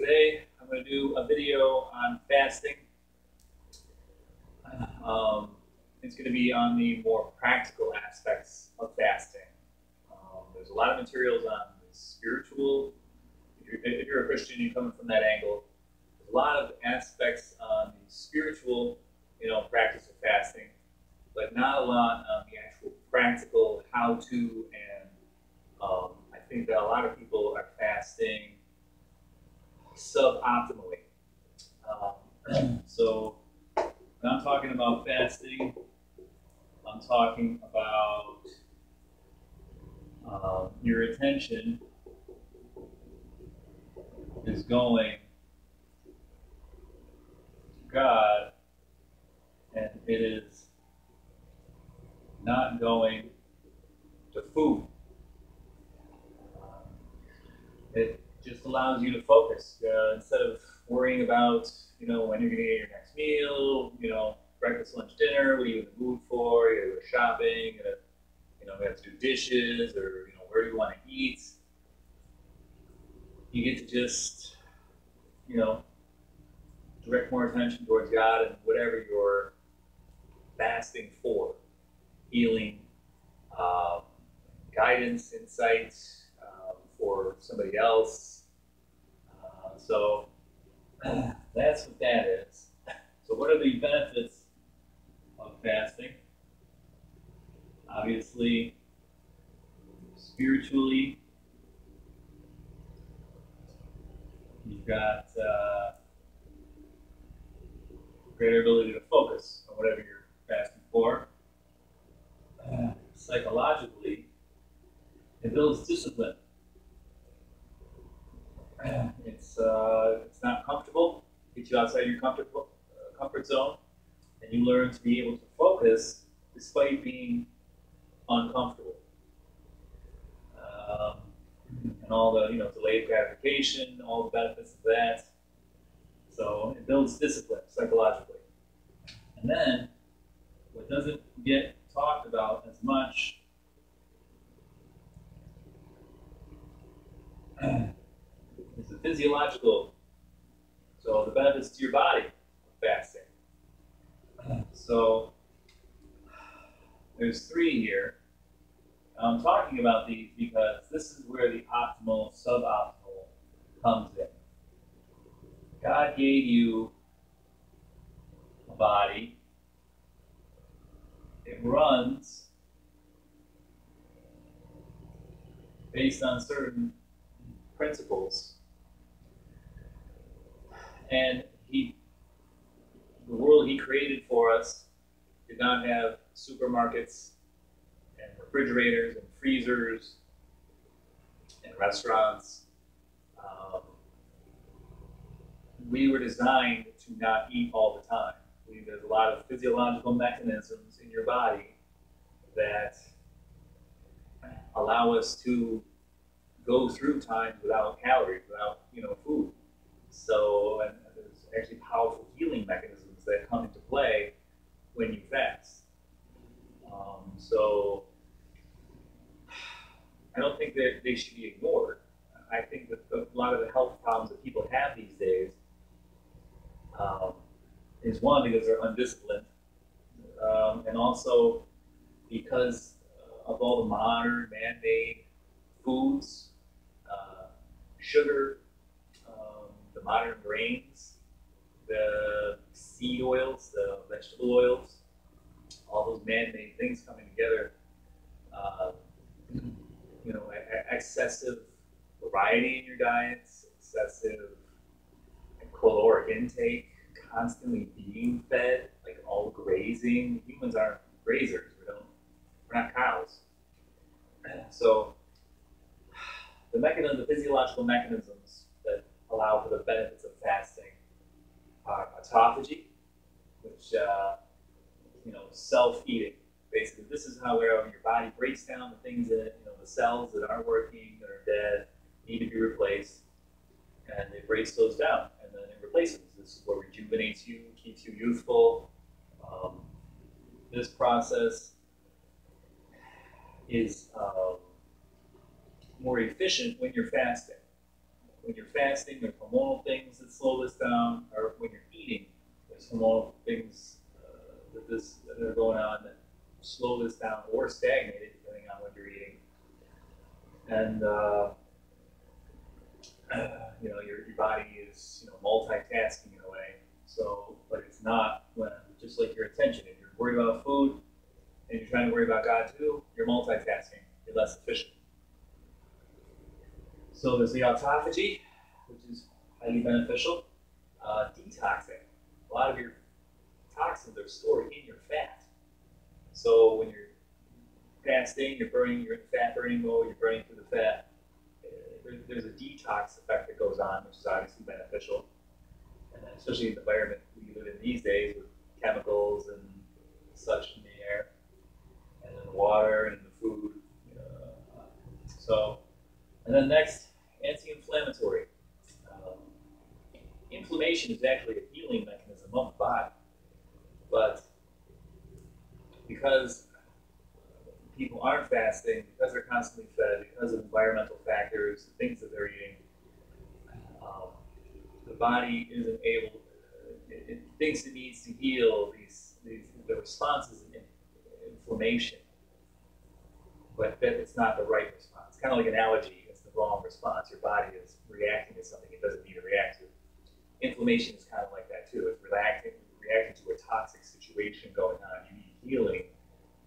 Today I'm going to do a video on fasting. It's going to be on the more practical aspects of fasting. There's a lot of materials on the spiritual. If you're a Christian, you're coming from that angle. There's a lot of aspects on the spiritual, practice of fasting, but not a lot on the actual practical how-to. And I think that a lot of people are fasting suboptimally. So when I'm talking about fasting, I'm talking about your attention is going to God, and it is not going to food. It just allows you to focus instead of worrying about, when you're going to get your next meal, breakfast, lunch, dinner, what are you in the mood for, you gotta go shopping, you have to do dishes, or, where do you want to eat. You get to just, direct more attention towards God and whatever you're fasting for. Healing, guidance, insights for somebody else. So that's what that is. So what are the benefits of fasting? Obviously, spiritually, you've got greater ability to focus on whatever you're fasting for. Psychologically, it builds discipline. It's not comfortable. Gets you outside your comfort zone, and you learn to be able to focus despite being uncomfortable. And all the delayed gratification, all the benefits of that. So it builds discipline psychologically. And then what doesn't get talked about as much is the physiological. So the benefits to your body of fasting. So there's three here. I'm talking about these because this is where the optimal, suboptimal comes in. God gave you a body. It runs based on certain principles. And the world he created for us did not have supermarkets and refrigerators and freezers and restaurants. We were designed to not eat all the time. There's a lot of physiological mechanisms in your body that allow us to go through times without calories, without food. So, and there's actually powerful healing mechanisms that come into play when you fast. So I don't think that they should be ignored. I think that a lot of the health problems that people have these days is one, because they're undisciplined, and also because of all the modern man-made foods, sugar, the modern grains, the seed oils, the vegetable oils, all those man-made things coming together. Excessive variety in your diets, excessive caloric intake, constantly being fed, like all grazing. Humans aren't grazers. We're not cows. So the physiological mechanisms that allow for the benefits of fasting are autophagy, which self-eating. Basically, this is how your body breaks down the things that the cells that aren't working, that are dead, need to be replaced, and it breaks those down, and then it replaces them. This is what rejuvenates you, keeps you youthful. This process is more efficient when you're fasting. when you're fasting, there's hormonal things that slow this down, or when you're eating, there's hormonal things that are going on that slow this down or stagnate it, depending on what you're eating. And your body is multitasking in a way. So, but it's not when just like your attention. If you're worried about food and you're trying to worry about God too, you're multitasking. You're less efficient. So there's the autophagy, which is highly beneficial. Detoxing. A lot of your toxins are stored in your fat. So when you're fasting, you're in fat burning mode, you're burning through the fat. There's a detox effect that goes on, which is obviously beneficial. And then especially in the environment we live in these days with chemicals and such in the air, and in the water and in the food. And then next, anti-inflammatory. Inflammation is actually a healing mechanism of the body, but because people aren't fasting, because they're constantly fed, because of environmental factors, the things that they're eating, the body isn't able. It thinks it needs to heal the responses in inflammation, but that it's not the right response. It's kind of like an allergy; it's the wrong response. Your body is reacting to something it doesn't need to react to. Inflammation is kind of like that too. It's reacting to a toxic situation going on. You need healing,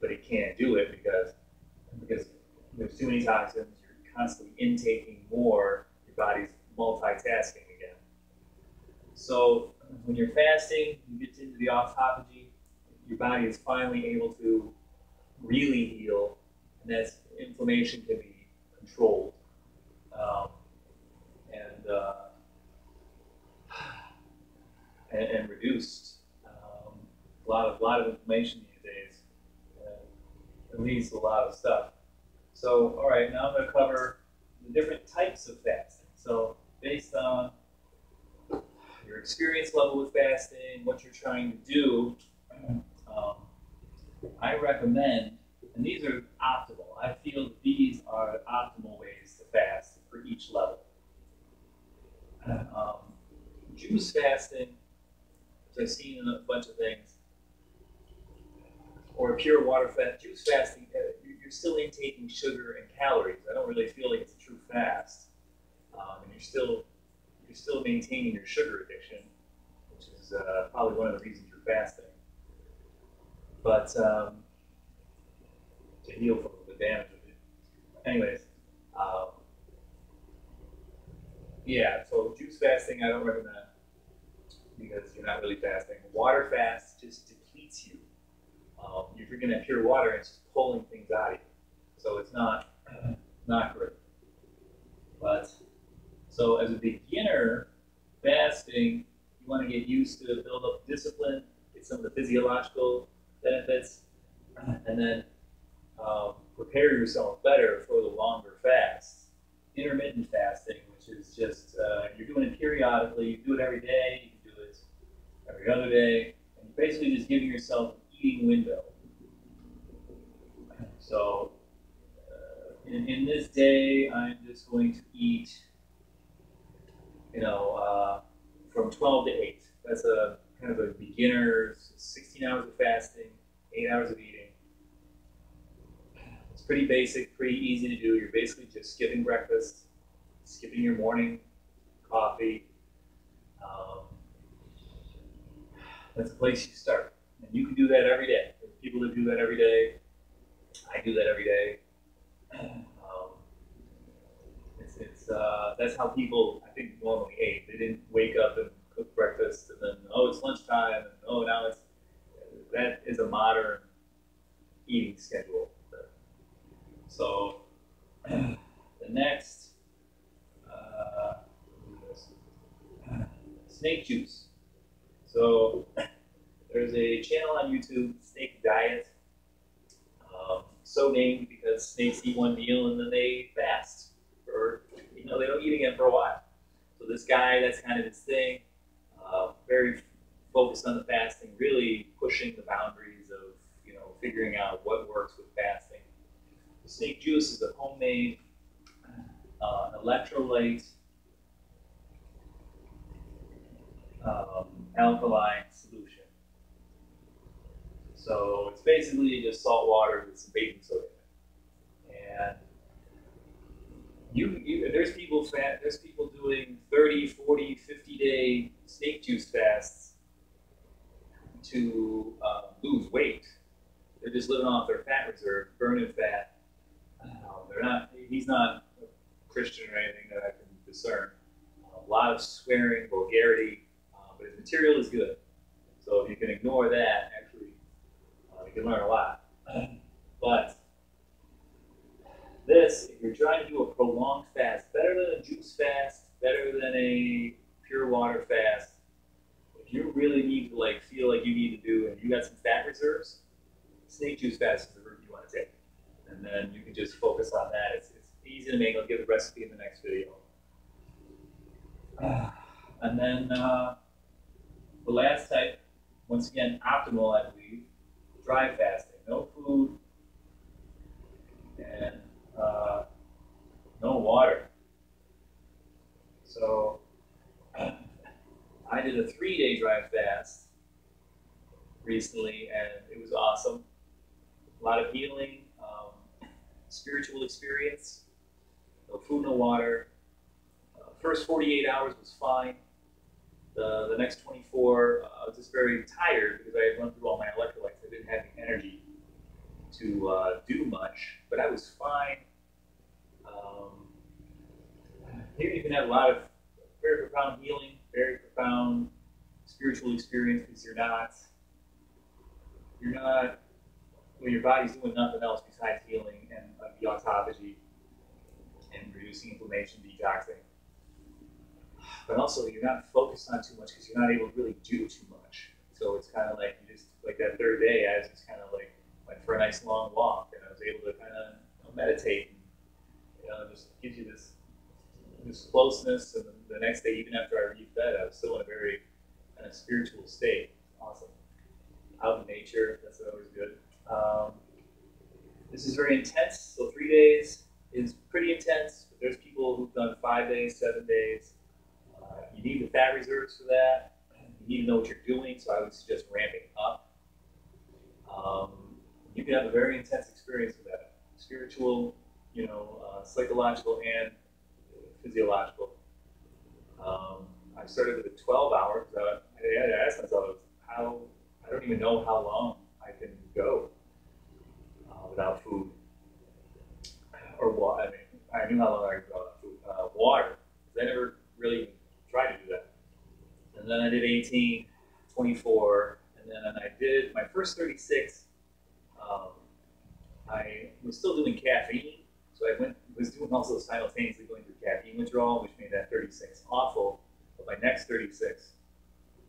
but it can't do it because there's too many toxins. You're constantly intaking more. Your body's multitasking again. So when you're fasting, you get into the autophagy. Your body is finally able to really heal, and that inflammation can be controlled. And reduced. A lot of inflammation these days. It leads to a lot of stuff. So, all right, now I'm going to cover the different types of fasting. So, based on your experience level with fasting, what you're trying to do, I recommend, and these are optimal. I feel that these are optimal ways to fast for each level. Juice fasting, which I've seen in a bunch of things, or pure water fast. Juice fasting, you're still intaking sugar and calories. I don't really feel like it's a true fast, and you're still maintaining your sugar addiction, which is probably one of the reasons you're fasting. But to heal from the damage of it. Anyways, yeah. So juice fasting, I don't recommend because you're not really fasting. Water fast just depletes you. You're drinking that pure water, and it's just pulling things out of you. So it's not great. But so as a beginner, fasting, you want to get used to build up discipline, get some of the physiological benefits, and then prepare yourself better for the longer fasts. Intermittent fasting, which is just you're doing it periodically. You do it every day. You can do it every other day, and you're basically just giving yourself an eating window. So in this day, I'm just going to eat, from 12 to 8. That's a kind of a beginner's 16 hours of fasting, 8 hours of eating. It's pretty basic, pretty easy to do. You're basically just skipping breakfast, skipping your morning coffee. That's a place you start. And you can do that every day. There's people that do that every day. I do that every day. That's how people, I think, normally ate. They didn't wake up and cook breakfast and then, oh, it's lunchtime, and now that is a modern eating schedule. So the next, snake juice. So there's a channel on YouTube, Snake Diet, so named because snakes eat one meal and then they fast, or they don't eat again for a while. So this guy, that's kind of his thing. Very focused on the fasting, really pushing the boundaries of figuring out what works with fasting. The snake juice is a homemade electrolyte alkaline solution. So it's basically just salt water with some baking soda in it. And there's people doing 30, 40, 50-day snake juice fasts to lose weight. They're just living off their fat reserve, burning fat. He's not a Christian or anything that I can discern. A lot of swearing, vulgarity, but his material is good. So if you can ignore that, actually, you can learn a lot. But this, if you're trying to do a prolonged fast, better than a juice fast, better than a pure water fast, if you really need to feel like you need to do, and you got some fat reserves, snake juice fast is the route you want to take. And then you can just focus on that. It's easy to make. I'll give the recipe in the next video. And then the last type, once again, optimal, I believe, dry fasting. No food and no water. So I did a 3-day dry fast recently, and it was awesome. A lot of healing, spiritual experience. No food, no water. First 48 hours was fine. The next 24, I was just very tired because I had run through all my electrolytes. I didn't have the energy to do much, but I was fine. Here you can have a lot of very profound healing, very profound spiritual experience because you're not, when your body's doing nothing else besides healing and the autophagy and reducing inflammation, detoxing. But also, you're not focused on too much because you're not able to really do too much. So it's kind of like you just, like that third day, I was just kind of like went for a nice long walk, and I was able to kind of meditate. And, just gives you this closeness. And the next day, even after I refed, I was still in a very kind of spiritual state. Awesome. Out in nature, that's always good. This is very intense. So 3 days is pretty intense. But there's people who've done 5 days, 7 days. You need the fat reserves for that. You need to know what you're doing, so I would suggest ramping up. You can have a very intense experience with that. Spiritual, psychological, and physiological. I started with a 12 hour, because I had to ask myself, I don't even know how long I can go without food. Or water. I mean, I knew how long I could go without food. Water, because I never really tried to do that. And then I did 18, 24, and then I did my first 36. I was still doing caffeine, so I was doing also simultaneously going through caffeine withdrawal, which made that 36 awful. But my next 36,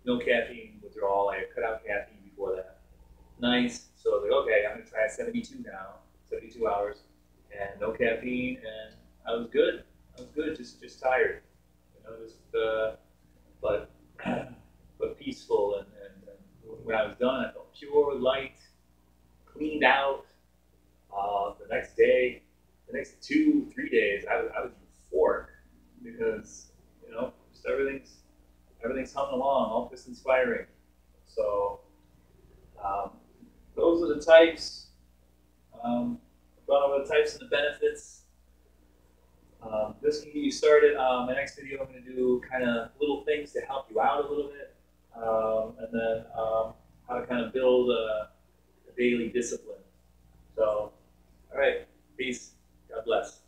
no caffeine withdrawal. I had cut out caffeine before that. Nice. So I was like, okay, I'm going to try 72 now, 72 hours, and no caffeine, and I was good. I was good, just tired. But peaceful, and when I was done, I felt pure, light, cleaned out. The next day, the next 2-3 days, I was euphoric because just everything's humming along, all pistons firing. So those are the types. Gone over the types and the benefits. This can get you started. My next video, I'm going to do kind of little things to help you out a little bit, and then how to kind of build a daily discipline. So, all right, peace. God bless.